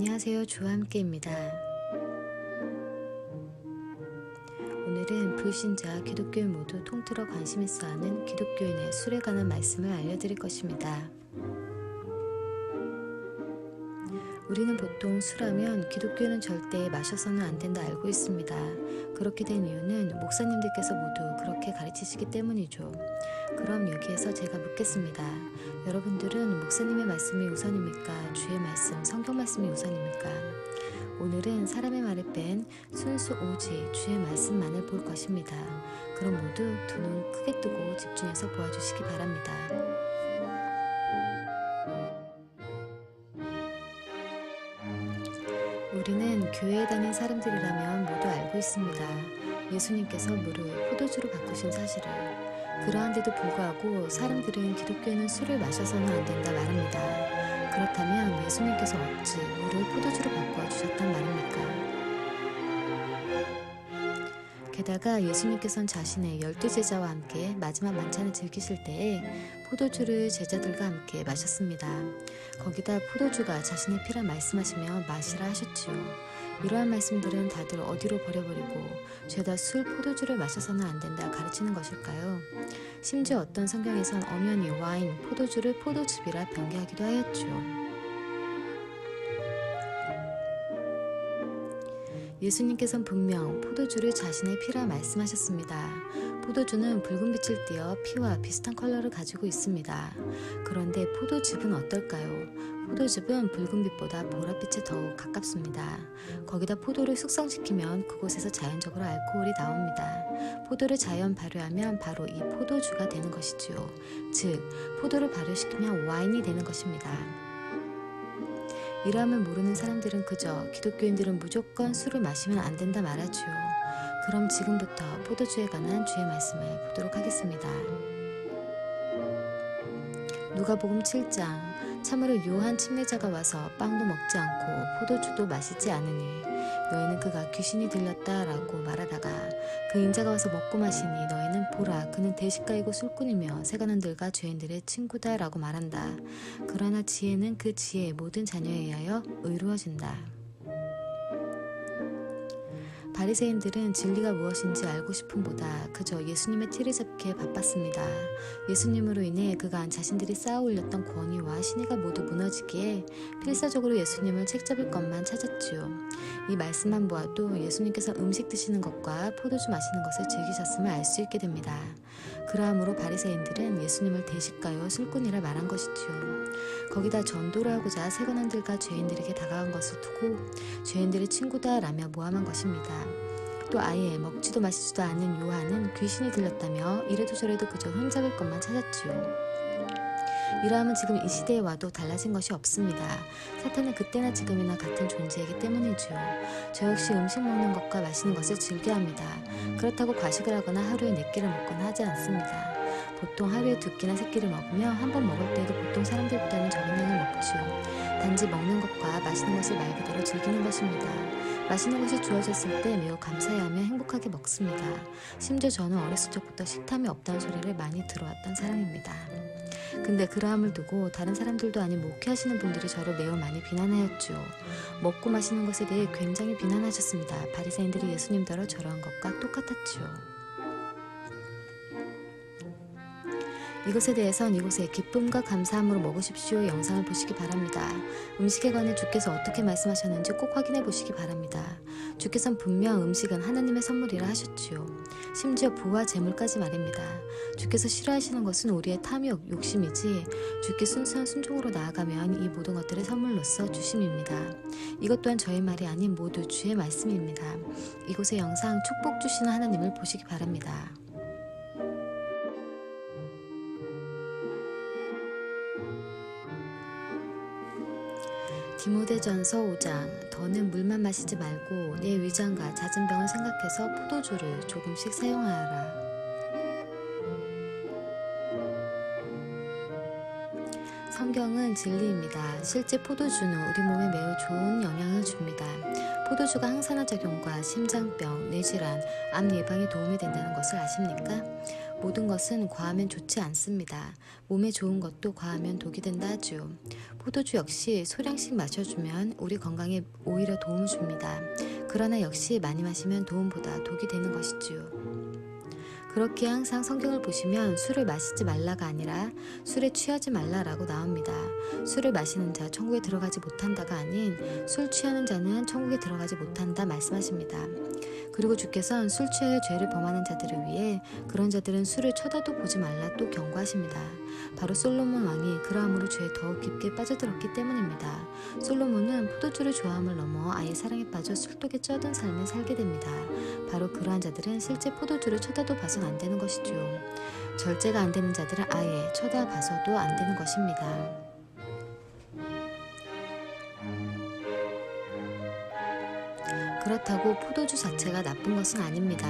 안녕하세요. 주와 함께입니다. 오늘은 불신자 기독교인 모두 통틀어 관심 있어 하는 기독교인의 술에 관한 말씀을 알려드릴 것입니다. 우리는 보통 술하면 기독교인은 절대 마셔서는 안 된다 알고 있습니다. 그렇게 된 이유는 목사님들께서 모두 그렇게 가르치시기 때문이죠. 그럼 여기에서 제가 묻겠습니다. 여러분들은 목사님의 말씀이 우선입니까? 주의 말씀, 성경 말씀이 우선입니까? 오늘은 사람의 말을 뺀 순수 오직 주의 말씀만을 볼 것입니다. 그럼 모두 두 눈 크게 뜨고 집중해서 보아주시기 바랍니다. 우리는 교회에 다닌 사람들이라면 모두 알고 있습니다. 예수님께서 물을 포도주로 바꾸신 사실을. 그러한데도 불구하고 사람들은 기독교인은 술을 마셔서는 안 된다 말합니다. 그렇다면 예수님께서 어찌 물을 포도주로 바꾸어 주셨단 말입니까? 게다가 예수님께서는 자신의 12제자와 함께 마지막 만찬을 즐기실 때에 포도주를 제자들과 함께 마셨습니다. 거기다 포도주가 자신의 피라 말씀하시며 마시라 하셨지요. 이러한 말씀들은 다들 어디로 버려버리고 죄다 술, 포도주를 마셔서는 안 된다 가르치는 것일까요? 심지어 어떤 성경에선 엄연히 와인, 포도주를 포도즙이라 변개하기도 하였죠. 예수님께서는 분명 포도주를 자신의 피라 말씀하셨습니다. 포도주는 붉은 빛을 띠어 피와 비슷한 컬러를 가지고 있습니다. 그런데 포도즙은 어떨까요? 포도즙은 붉은 빛보다 보랏빛에 더욱 가깝습니다. 거기다 포도를 숙성시키면 그곳에서 자연적으로 알코올이 나옵니다. 포도를 자연 발효하면 바로 이 포도주가 되는 것이지요. 즉, 포도를 발효시키면 와인이 되는 것입니다. 이러함을 모르는 사람들은 그저 기독교인들은 무조건 술을 마시면 안 된다 말하지요. 그럼 지금부터 포도주에 관한 주의 말씀을 보도록 하겠습니다. 누가복음 7장. 참으로 유한 침례자가 와서 빵도 먹지 않고 포도주도 마시지 않으니 너희는 그가 귀신이 들렸다라고 말하다가 그 인자가 와서 먹고 마시니 너희는 보라 그는 대식가이고 술꾼이며 세간원들과 죄인들의 친구다라고 말한다. 그러나 지혜는 그 지혜의 모든 자녀에 의하여 의로워진다. 바리새인들은 진리가 무엇인지 알고 싶음보다 그저 예수님의 티를 잡기에 바빴습니다. 예수님으로 인해 그간 자신들이 쌓아 올렸던 권위와 신의가 모두 무너지기에 필사적으로 예수님을 책잡을 것만 찾았지요. 이 말씀만 보아도 예수님께서 음식 드시는 것과 포도주 마시는 것을 즐기셨음을 알 수 있게 됩니다. 그러함으로 바리새인들은 예수님을 대식가요 술꾼이라 말한 것이지요. 거기다 전도를 하고자 세간원들과 죄인들에게 다가간 것을 두고 죄인들의 친구다라며 모함한 것입니다. 또 아예 먹지도 마시지도 않은 요한은 귀신이 들렸다며 이래도 저래도 그저 흠잡을 것만 찾았지요. 이러함은 지금 이 시대에 와도 달라진 것이 없습니다. 사탄은 그때나 지금이나 같은 존재이기 때문이지요. 저 역시 음식 먹는 것과 마시는 것을 즐겨합니다. 그렇다고 과식을 하거나 하루에 4끼를 먹거나 하지 않습니다. 보통 하루에 2끼나 3끼를 먹으며 한 번 먹을 때에도 보통 사람들보다는 적은 양을 먹지요. 단지 먹는 것과 마시는 것을 말 그대로 즐기는 것입니다. 맛있는 것이 주어졌을 때 매우 감사해하며 행복하게 먹습니다. 심지어 저는 어렸을 적부터 식탐이 없다는 소리를 많이 들어왔던 사람입니다. 근데 그러함을 두고 다른 사람들도 아닌 목회하시는 분들이 저를 매우 많이 비난하였죠. 먹고 마시는 것에 대해 굉장히 비난하셨습니다. 바리새인들이 예수님더러 저러한 것과 똑같았죠. 이것에 대해선 이곳에 기쁨과 감사함으로 먹으십시오 영상을 보시기 바랍니다. 음식에 관해 주께서 어떻게 말씀하셨는지 꼭 확인해 보시기 바랍니다. 주께서는 분명 음식은 하나님의 선물이라 하셨지요. 심지어 부와 재물까지 말입니다. 주께서 싫어하시는 것은 우리의 탐욕, 욕심이지 주께 순수한 순종으로 나아가면 이 모든 것들을 선물로서 주심입니다. 이것 또한 저의 말이 아닌 모두 주의 말씀입니다. 이곳의 영상 축복 주시는 하나님을 보시기 바랍니다. 디모데전서 5장. 더는 물만 마시지 말고 내 위장과 잦은 병을 생각해서 포도주를 조금씩 사용하여라. 성경은 진리입니다. 실제 포도주는 우리 몸에 매우 좋은 영향을 줍니다. 포도주가 항산화 작용과 심장병, 뇌질환, 암 예방에 도움이 된다는 것을 아십니까? 모든 것은 과하면 좋지 않습니다. 몸에 좋은 것도 과하면 독이 된다 하죠. 포도주 역시 소량씩 마셔주면 우리 건강에 오히려 도움을 줍니다. 그러나 역시 많이 마시면 도움보다 독이 되는 것이죠. 그렇게 항상 성경을 보시면 술을 마시지 말라가 아니라 술에 취하지 말라라고 나옵니다. 술을 마시는 자 천국에 들어가지 못한다가 아닌 술 취하는 자는 천국에 들어가지 못한다 말씀하십니다. 그리고 주께서는 술 취하여 죄를 범하는 자들을 위해 그런 자들은 술을 쳐다도 보지 말라 또 경고하십니다. 바로 솔로몬 왕이 그러함으로 죄에 더욱 깊게 빠져들었기 때문입니다. 솔로몬은 포도주를 좋아함을 넘어 아예 사랑에 빠져 술독에 쩌든 삶을 살게 됩니다. 바로 그러한 자들은 실제 포도주를 쳐다도 봐선 안 되는 것이죠. 절제가 안 되는 자들은 아예 쳐다봐서도 안 되는 것입니다. 그렇다고 포도주 자체가 나쁜 것은 아닙니다.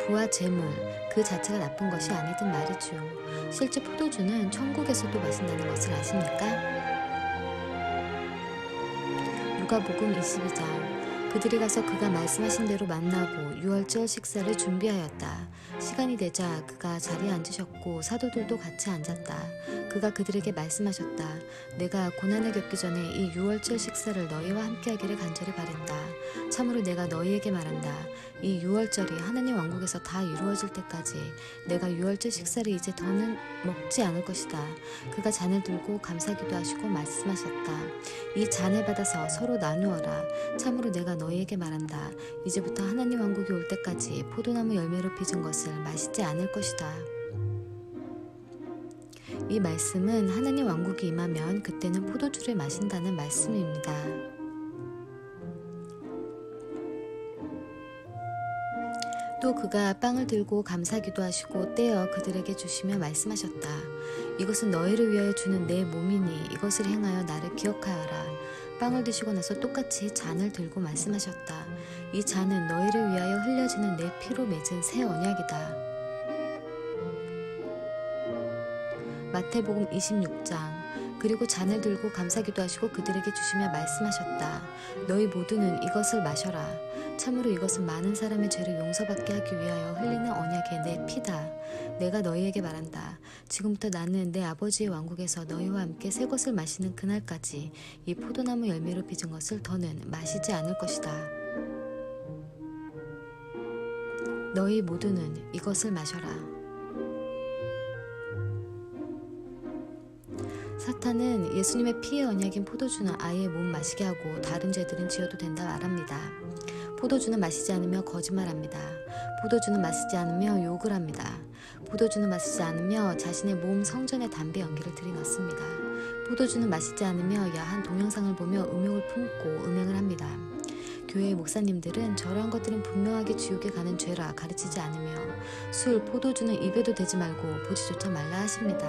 부와 재물, 그 자체가 나쁜 것이 아니든 말이죠. 실제 포도주는 천국에서도 마신다는 것을 아십니까? 누가복음 22장. 그들이 가서 그가 말씀하신 대로 만나고 유월절 식사를 준비하였다. 시간이 되자 그가 자리에 앉으셨고 사도들도 같이 앉았다. 그가 그들에게 말씀하셨다. 내가 고난을 겪기 전에 이 유월절 식사를 너희와 함께하기를 간절히 바랬다. 참으로 내가 너희에게 말한다. 이 유월절이 하나님 왕국에서 다 이루어질 때까지 내가 유월절 식사를 이제 더는 먹지 않을 것이다. 그가 잔을 들고 감사기도 하시고 말씀하셨다. 이 잔을 받아서 서로 나누어라. 참으로 내가 너희에게 말한다. 이제부터 하나님 왕국이 올 때까지 포도나무 열매로 빚은 것을 마시지 않을 것이다. 이 말씀은 하나님 왕국이 임하면 그때는 포도주를 마신다는 말씀입니다. 또 그가 빵을 들고 감사기도 하시고 떼어 그들에게 주시며 말씀하셨다. 이것은 너희를 위하여 주는 내 몸이니 이것을 행하여 나를 기억하여라. 빵을 드시고 나서 똑같이 잔을 들고 말씀하셨다. 이 잔은 너희를 위하여 흘려지는 내 피로 맺은 새 언약이다. 마태복음 26장. 그리고 잔을 들고 감사기도 하시고 그들에게 주시며 말씀하셨다. 너희 모두는 이것을 마셔라. 참으로 이것은 많은 사람의 죄를 용서받게 하기 위하여 흘리는 언약의 내 피다. 내가 너희에게 말한다. 지금부터 나는 내 아버지의 왕국에서 너희와 함께 새 것을 마시는 그날까지 이 포도나무 열매로 빚은 것을 더는 마시지 않을 것이다. 너희 모두는 이것을 마셔라. 사탄은 예수님의 피의 언약인 포도주는 아예 못 마시게 하고 다른 죄들은 지어도 된다 말합니다. 포도주는 마시지 않으며 거짓말합니다. 포도주는 마시지 않으며 욕을 합니다. 포도주는 마시지 않으며 자신의 몸 성전에 담배 연기를 들이넣습니다. 포도주는 마시지 않으며 야한 동영상을 보며 음욕을 품고 음행을 합니다. 교회의 목사님들은 저러한 것들은 분명하게 지옥에 가는 죄라 가르치지 않으며 술, 포도주는 입에도 대지 말고 보지조차 말라 하십니다.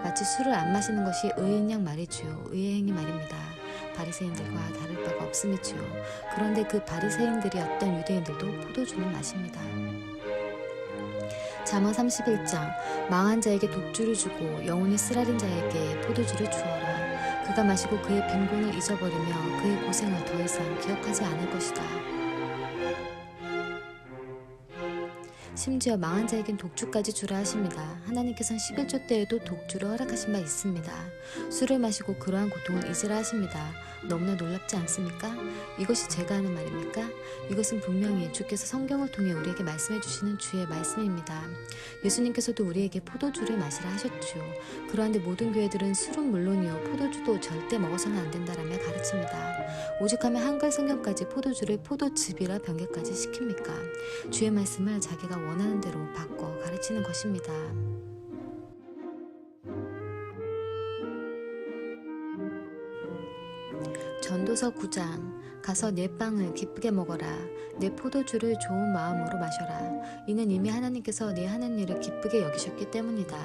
마치 술을 안 마시는 것이 의인 양 말이지요. 의의 행위 말입니다. 바리새인들과 다를 바가 없음이지요. 그런데 그 바리새인들이었던 유대인들도 포도주는 마십니다. 잠언 31장. 망한 자에게 독주를 주고 영혼이 쓰라린 자에게 포도주를 주어라. 그가 마시고 그의 빈곤을 잊어버리며 그의 고생을 더 이상 기억하지 않을 것이다. 심지어 망한 자에겐 독주까지 주라 하십니다. 하나님께서는 11조 때에도 독주를 허락하신 바 있습니다. 술을 마시고 그러한 고통을 잊으라 하십니다. 너무나 놀랍지 않습니까? 이것이 제가 하는 말입니까? 이것은 분명히 주께서 성경을 통해 우리에게 말씀해 주시는 주의 말씀입니다. 예수님께서도 우리에게 포도주를 마시라 하셨죠. 그러한데 모든 교회들은 술은 물론이요 포도주도 절대 먹어서는 안 된다라며 가르칩니다. 오죽하면 한글 성경까지 포도주를 포도즙이라 변개까지 시킵니까? 주의 말씀을 자기가 원하는 대로 바꿔 가르치는 것입니다. 전도서 9장. 가서 내 빵을 기쁘게 먹어라. 내 포도주를 좋은 마음으로 마셔라. 이는 이미 하나님께서 내 하는 일을 기쁘게 여기셨기 때문이다.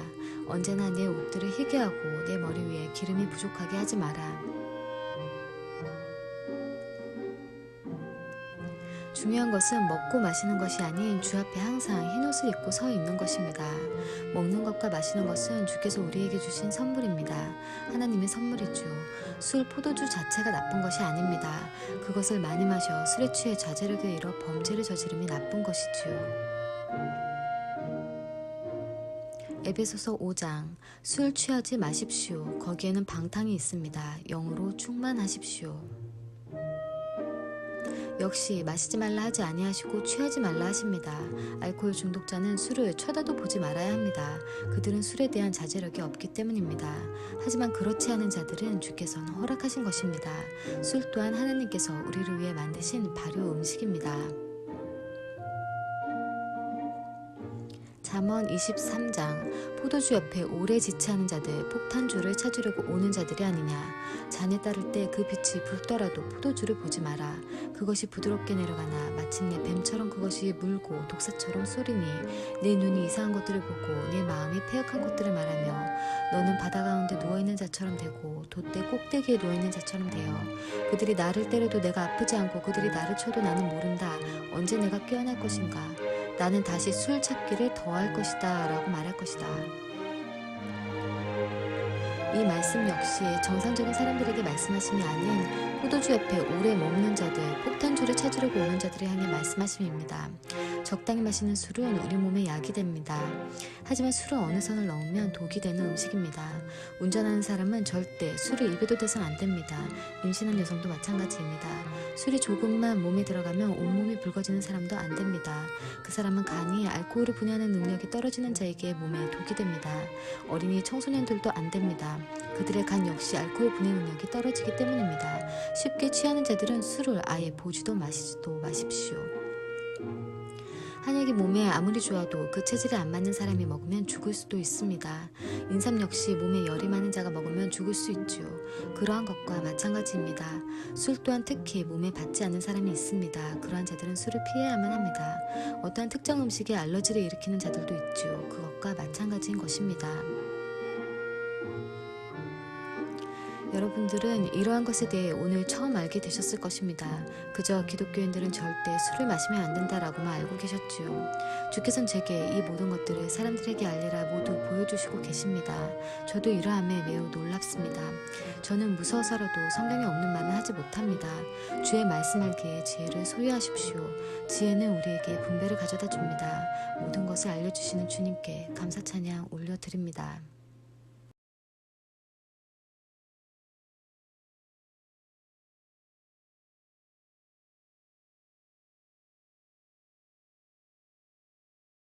언제나 내 옷들을 희게 하고 내 머리 위에 기름이 부족하게 하지 마라. 중요한 것은 먹고 마시는 것이 아닌 주 앞에 항상 흰옷을 입고 서 있는 것입니다. 먹는 것과 마시는 것은 주께서 우리에게 주신 선물입니다. 하나님의 선물이죠. 술, 포도주 자체가 나쁜 것이 아닙니다. 그것을 많이 마셔 술에 취해 자제력을 잃어 범죄를 저지름이 나쁜 것이지요. 에베소서 5장 술 취하지 마십시오. 거기에는 방탕이 있습니다. 영으로 충만하십시오. 역시 마시지 말라 하지 아니하시고 취하지 말라 하십니다. 알코올 중독자는 술을 쳐다도 보지 말아야 합니다. 그들은 술에 대한 자제력이 없기 때문입니다. 하지만 그렇지 않은 자들은 주께서는 허락하신 것입니다. 술 또한 하나님께서 우리를 위해 만드신 발효 음식입니다. 잠언 23장 포도주 옆에 오래 지체하는 자들 폭탄주를 찾으려고 오는 자들이 아니냐. 잔에 따를 때 그 빛이 붉더라도 포도주를 보지 마라. 그것이 부드럽게 내려가나 마침내 뱀처럼 그것이 물고 독사처럼 쏘리니 내 눈이 이상한 것들을 보고 내 마음이 패역한 것들을 말하며 너는 바다 가운데 누워있는 자처럼 되고 돛대 꼭대기에 누워있는 자처럼 되어 그들이 나를 때려도 내가 아프지 않고 그들이 나를 쳐도 나는 모른다. 언제 내가 깨어날 것인가. 나는 다시 술 찾기를 더할 것이다 라고 말할 것이다. 이 말씀 역시 정상적인 사람들에게 말씀하심이 아닌 포도주 옆에 오래 머무는 자들, 폭탄주를 찾으려고 오는 자들을 향해 말씀하심입니다. 적당히 마시는 술은 우리 몸에 약이 됩니다. 하지만 술은 어느 선을 넘으면 독이 되는 음식입니다. 운전하는 사람은 절대 술을 입에도 대선 안 됩니다. 임신한 여성도 마찬가지입니다. 술이 조금만 몸에 들어가면 온몸이 붉어지는 사람도 안 됩니다. 그 사람은 간이 알코올을 분해하는 능력이 떨어지는 자에게 몸에 독이 됩니다. 어린이 청소년들도 안 됩니다. 그들의 간 역시 알코올 분해 능력이 떨어지기 때문입니다. 쉽게 취하는 자들은 술을 아예 보지도 마시지도 마십시오. 한약이 몸에 아무리 좋아도 그 체질에 안 맞는 사람이 먹으면 죽을 수도 있습니다. 인삼 역시 몸에 열이 많은 자가 먹으면 죽을 수 있죠. 그러한 것과 마찬가지입니다. 술 또한 특히 몸에 받지 않는 사람이 있습니다. 그러한 자들은 술을 피해야만 합니다. 어떠한 특정 음식에 알러지를 일으키는 자들도 있죠. 그것과 마찬가지인 것입니다. 여러분들은 이러한 것에 대해 오늘 처음 알게 되셨을 것입니다. 그저 기독교인들은 절대 술을 마시면 안 된다라고만 알고 계셨지요. 주께서는 제게 이 모든 것들을 사람들에게 알리라 모두 보여주시고 계십니다. 저도 이러함에 매우 놀랍습니다. 저는 무서워서라도 성경에 없는 말은 하지 못합니다. 주의 말씀 알기에 지혜를 소유하십시오. 지혜는 우리에게 분배를 가져다 줍니다. 모든 것을 알려주시는 주님께 감사 찬양 올려드립니다.